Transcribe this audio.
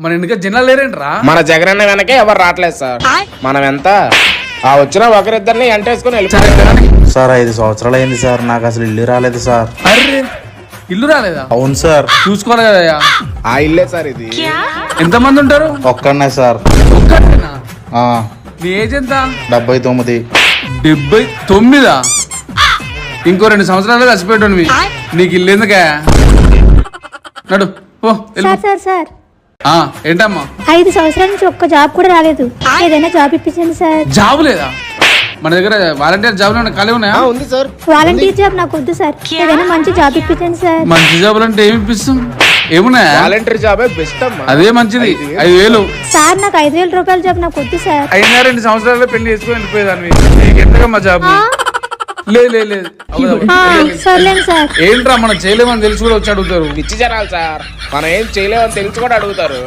మన ఇంటికి జనాలు లేరేంట్రా? మన జగనన్న వెనకే ఎవరు రావట్లేదు సార్. మనం ఎంత ఆ వచ్చిన ఒకరిద్దరిని ఎంటేసుకుని వెళ్ళిపోయారు. సార్ 5 సంవత్సరాలు అయింది సార్, నాకు అసలు ఇల్లు రాలేదు సార్. అర్రే ఇల్లు రాలేదా? అవును సార్. చూసుకోవాలి కదా. ఆ ఇల్లే సార్ ఇది. ఎంతమంది ఉంటారు? ఒక్కడనే సార్. ఒక్కడేనా? ఆ, నీ ఏజ్ ఎంత? 79. 79. ఇంకో 2 సంవత్సరాలు చచ్చిపోయాడు. నీకు ఇల్లు ఎందుకే? నడు పో. సార్ సార్ సార్ ఏంటమ్మా? 5 సంవత్సరాల నుంచి ఒక్క జాబ్ కూడా రాలేదు. ఏదైనా జాబ్ ఇప్పించండి సార్. జాబ్ లేదా మన దగ్గర? వాలంటీర్ జాబులు ఏమైనా ఖాళీ ఉన్నాయా? ఉంది సార్. వాలంటీర్ జాబ్ నాకు వద్దు సార్. ఏదైనా మంచి జాబ్ ఇప్పించండి సార్. మంచి జాబులు అంటే ఏమి ఇప్పిస్తాం? ఏమున్నాయా? వాలంటీర్ జాబే బెస్ట్ అమ్మా. అదే మంచిది. 5,000 సార్ నాకు 5,000 రూపాయల జాబ్ నాకు వద్దు సార్. అయినా 2 సంవత్సరాల్లో పెళ్లి చేసుకుని వెళ్ళిపోయేదాన్ని. నీకు ఎంతకమ్మా జాబ్? లేదు లేదు లేదు. సర్లేండి సార్. ఏంట్రా మనం చేయలేమని తెలిసి కూడా వచ్చి అడుగుతారు. పిచ్చి జనాలు సార్, మనం ఏం చేయలేమని తెలిసి కూడా అడుగుతారు.